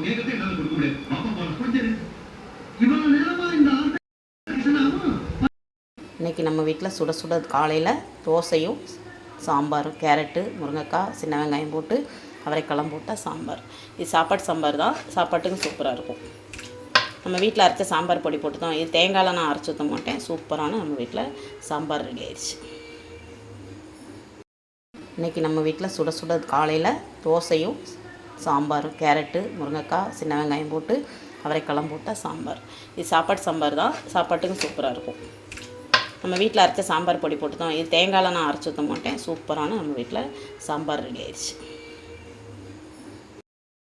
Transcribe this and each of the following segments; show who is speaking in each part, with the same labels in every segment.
Speaker 1: இன்றைக்கி நம்ம வீட்டில் சுட சுட காலையில் தோசையும் சாம்பாரும், கேரட்டு, முருங்கைக்காய், சின்ன வெங்காயம் போட்டு அவரைக்காலாம் போட்டால் சாம்பார். இது சாப்பாட்டு சாம்பார் தான், சாப்பாட்டுக்கும் சூப்பராக இருக்கும். நம்ம வீட்டில் அரைச்ச சாம்பார் பொடி போட்டு தான், இது தேங்காயெலாம் நான் அரைச்சி ஊற்ற மாட்டேன். சூப்பரான நம்ம வீட்டில் சாம்பார் ரெடி ஆயிடுச்சு. இன்றைக்கி நம்ம வீட்டில் சுட சுட காலையில் தோசையும் சாம்பாரும், கேரட்டு, முருங்கைக்காய், சின்ன வெங்காயம் போட்டு அவரைக்காலாம் போட்டால் சாம்பார். இது சாப்பாட்டு சாம்பார் தான், சாப்பாட்டுக்கும் சூப்பராக இருக்கும். நம்ம வீட்டில் அரைச்ச சாம்பார் பொடி போட்டு தான், இது தேங்காயெலாம் நான் அரைச்சி ஊற்ற மாட்டேன். சூப்பரான நம்ம வீட்டில் சாம்பார் ரெடி ஆயிடுச்சு.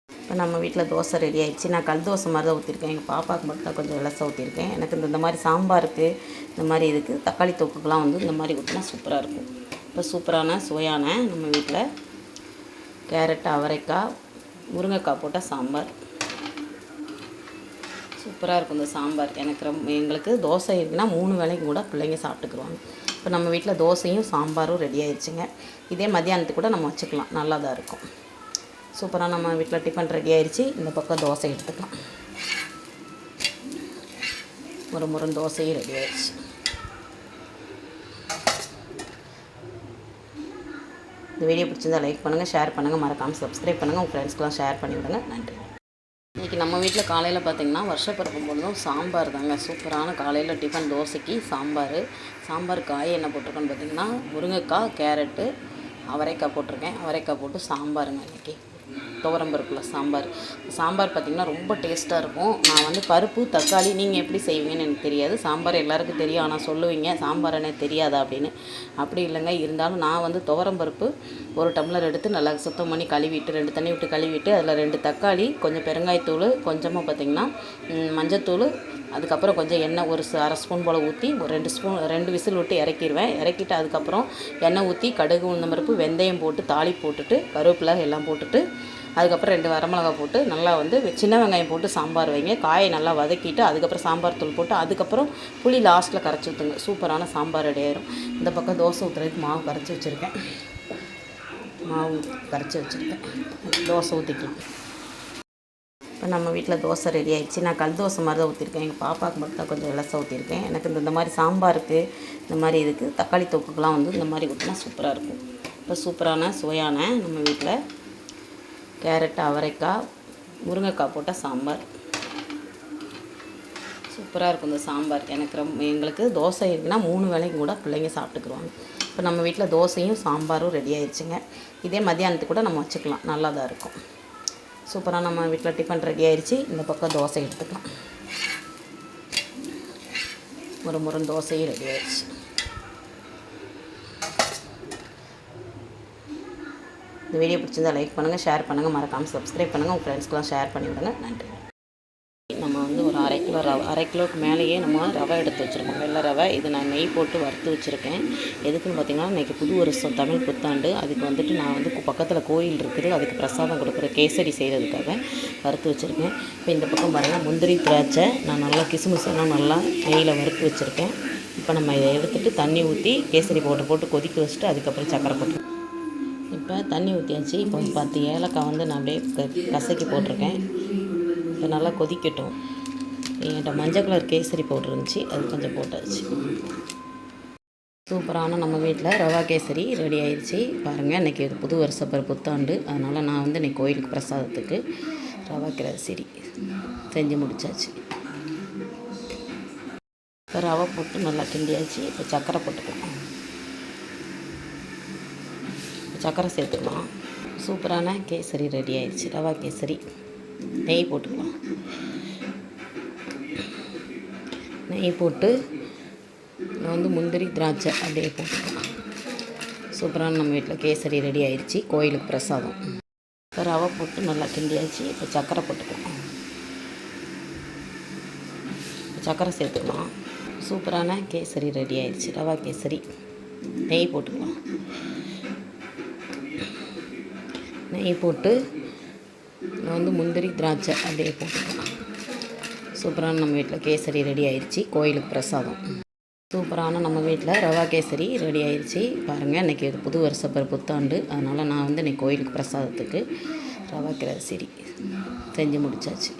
Speaker 1: இப்போ நம்ம வீட்டில் தோசை ரெடி ஆகிடுச்சு. நான் கல் தோசை மாதிரி தான் ஊற்றிருக்கேன். எங்கள் பாப்பாவுக்கு மட்டும் தான் கொஞ்சம் இலசை ஊற்றிருக்கேன். எனக்கு இந்த மாதிரி சாம்பாருக்கு, இந்த மாதிரி இதுக்கு தக்காளி தொக்குக்கெலாம் வந்து இந்த மாதிரி ஊற்றினா சூப்பராக இருக்கும். இப்போ சூப்பரான சுவையான நம்ம வீட்டில் கேரட், அவரைக்காய், முருங்கைக்காய் போட்ட சாம்பார் சூப்பராக இருக்கும். இந்த சாம்பார் எங்களுக்கு தோசை இருக்குன்னா 3 வேளைக்கு கூட பிள்ளைங்க சாப்பிட்டுக்குருவாங்க. இப்போ நம்ம வீட்டில் தோசையும் சாம்பாரும் ரெடி ஆகிடுச்சுங்க. இதே மத்தியானத்துக்கு கூட நம்ம வச்சுக்கலாம், நல்லா தான் இருக்கும். சூப்பராக நம்ம வீட்டில் டிஃபன் ரெடி ஆயிடுச்சு. இந்த பக்கம் தோசை எடுத்துக்கலாம். முறை தோசையும் ரெடி ஆயிடுச்சு. இந்த வீடியோ பிடிச்சிருந்தால் லைக் பண்ணுங்கள், ஷேர் பண்ணுங்கள், மறக்காமல் சப்ஸ்கிரைப் பண்ணுங்கள், உங்கள் ஃப்ரெண்ட்ஸ்க்கெலாம் ஷேர் பண்ணிவிடுங்க. நன்றி. இன்றைக்கி நம்ம வீட்டில் காலையில் பார்த்திங்கன்னா வருஷப்பிறப்பு பொழுதும் சாம்பார் தாங்க. சூப்பரான காலையில் டிஃபன் தோசைக்கு சாம்பார் காய் என்ன போட்டிருக்கேன்னு பார்த்திங்கன்னா முருங்கைக்காய், கேரட்டு, அவரைக்காய் போட்டிருக்கேன். அவரைக்காய் போட்டு சாம்பாருங்க. இன்றைக்கி துவரம்பருப்பில் சாம்பார் பார்த்திங்கன்னா ரொம்ப டேஸ்ட்டாக இருக்கும். நான் வந்து பருப்பு, தக்காளி நீங்கள் எப்படி செய்வீங்கன்னு எனக்கு தெரியாது. சாம்பார் எல்லாருக்கும் தெரியும், ஆனால் சொல்லுவீங்க சாம்பார் எனக்கு தெரியாதா அப்படின்னு. அப்படி இல்லைங்க. இருந்தாலும் நான் வந்து துவரம்பருப்பு 1 டம்ளர் எடுத்து நல்லா சுத்தம் பண்ணி கழுவிட்டு 2 தண்ணி விட்டு கழுவிட்டு அதில் 2 தக்காளி, கொஞ்சம் பெருங்காயத்தூள், கொஞ்சமாக பார்த்திங்கன்னா மஞ்சத்தூள், அதுக்கப்புறம் கொஞ்சம் எண்ணெய் ஒரு அரை ஸ்பூன் போல் ஊற்றி ஒரு 2 விசில் விட்டு இறக்கிடுவேன். இறக்கிட்டு அதுக்கப்புறம் எண்ணெய் ஊற்றி கடுகு, உளுந்தம்பருப்பு, வெந்தயம் போட்டு தாளிப்பு போட்டுட்டு கருவேப்பிலை எல்லாம் போட்டுட்டு அதுக்கப்புறம் 2 வரமிளகா போட்டு நல்லா வந்து சின்ன வெங்காயம் போட்டு சாம்பார் வைங்க. காயை நல்லா வதக்கிட்டு அதுக்கப்புறம் சாம்பார் தூள் போட்டு அதுக்கப்புறம் புளி லாஸ்ட்டில் கரைச்சி ஊற்றுங்க. சூப்பரான சாம்பார் ரெடி ஆயிரும். இந்த பக்கம் தோசை ஊற்றுறதுக்கு மாவு கரைச்சி வச்சுருக்கேன். தோசை ஊற்றிக்கலாம். இப்போ நம்ம வீட்டில் தோசை ரெடி ஆகிடுச்சு. நான் கல் தோசை மாதிரி தான் ஊற்றிருக்கேன். எங்கள் பாப்பாவுக்கு மட்டும் தான் கொஞ்சம் இலசை ஊற்றிருக்கேன். எனக்கு இந்த மாதிரி சாம்பாருக்கு, இந்த மாதிரி இதுக்கு தக்காளி தொக்குக்கெலாம் வந்து இந்த மாதிரி ஊற்றினா சூப்பராக இருக்கும். இப்போ சூப்பரான சுவையான நம்ம வீட்டில் கேரட், அவரைக்காய், முருங்கைக்காய் போட்ட சாம்பார் சூப்பராக இருக்கும். இந்த சாம்பார் எங்களுக்கு தோசை இருக்குன்னா 3 வேளைக்கு கூட பிள்ளைங்க சாப்பிட்டுக்குருவாங்க. இப்போ நம்ம வீட்டில் தோசையும் சாம்பாரும் ரெடி ஆயிடுச்சுங்க. இதே மத்தியானத்துக்கு கூட நம்ம வச்சுக்கலாம், நல்லா தான் இருக்கும். சூப்பராக நம்ம வீட்டில் டிஃபன் ரெடி ஆயிடுச்சு. இந்த பக்கம் தோசை எடுத்துக்கலாம். முறை தோசையும் ரெடி ஆயிடுச்சு. இந்த வீடியோ பிடிச்சிருந்தால் லைக் பண்ணுங்கள், ஷேர் பண்ணுங்கள், மறக்காமல் சப்ஸ்கிரைப் பண்ணுங்கள், உங்கள் ஃப்ரெண்ட்ஸ்க்கெலாம் ஷேர் பண்ணிவிடுங்க. நன்றி. நம்ம வந்து ஒரு அரை கிலோவுக்கு மேலேயே நம்ம ரவை எடுத்து வச்சுருக்கோம், வெள்ளை ரவை. இது நான் நெய் போட்டு வறுத்து வச்சுருக்கேன். எதுக்குன்னு பார்த்திங்கன்னா இன்றைக்கி புது வருஷம், தமிழ் புத்தாண்டு. அதுக்கு வந்துட்டு நான் வந்து பக்கத்தில் கோயில் இருக்குது, அதுக்கு பிரசாதம் கொடுக்குற கேசரி செய்கிறதுக்காக வறுத்து வச்சுருக்கேன். இப்போ இந்த பக்கம் பாருங்கள், முந்திரி, திராட்சை நான் நல்லா கிசுமிசெல்லாம் நல்லா நெய்யில் வறுத்து வச்சுருக்கேன். இப்போ நம்ம இதை எடுத்துகிட்டு தண்ணி ஊற்றி கேசரி போட்டு கொதிக்க வச்சுட்டு அதுக்கப்புறம் சக்கரை போட்டு இப்போ தண்ணி ஊற்றியாச்சு. இப்போ வந்து 10 ஏலக்காய் வந்து நான் அப்படியே கசக்கி போட்டிருக்கேன். இப்போ நல்லா கொதிக்கட்டும். என்கிட்ட மஞ்சள் கலர் கேசரி பவுடர் இருந்துச்சு, அது கொஞ்சம் போட்டாச்சு. சூப்பரான நம்ம வீட்டில் ரவா கேசரி ரெடி ஆயிடுச்சு. பாருங்கள், இன்றைக்கி இது புது வருஷ புத்தாண்டு. அதனால் நான் வந்து இன்றைக்கி கோயிலுக்கு பிரசாதத்துக்கு ரவா கேசரி செஞ்சு முடித்தாச்சு. இப்போ ரவை போட்டு நல்லா கிண்டியாச்சு. இப்போ சக்கரை போட்டுக்கலாம். சக்கரை சேர்த்துக்கலாம். சூப்பரான கேசரி ரெடி ஆயிடுச்சு, ரவா கேசரி. நெய் போட்டுக்கலாம். நெய் போட்டு வந்து முந்திரி, திராட்சை அப்படியே போட்டுக்கலாம். சூப்பரான நம்ம வீட்டில் கேசரி ரெடி ஆயிடுச்சு, கோயிலுக்கு பிரசாதம். இப்போ ரவை போட்டு நல்லா கிண்டியாச்சு. இப்போ சக்கரை போட்டுக்கலாம். சக்கரை சேர்த்துக்கலாம். சூப்பரான கேசரி ரெடி ஆயிடுச்சு, ரவா கேசரி. நெய் போட்டுக்கலாம். நெய் போட்டு வந்து முந்திரி, திராட்சை அப்படியே போட்டுக்கலாம். சூப்பரான நம்ம வீட்டில் கேசரி ரெடி ஆயிடுச்சு, கோயிலுக்கு பிரசாதம். சூப்பரான நம்ம வீட்டில் ரவா கேசரி ரெடி ஆயிடுச்சு. பாருங்கள், இன்றைக்கி இது புது வருஷ புத்தாண்டு. அதனால் நான் வந்து இன்றைக்கி கோயிலுக்கு பிரசாதத்துக்கு ரவா கேசரி செஞ்சு முடிச்சாச்சு.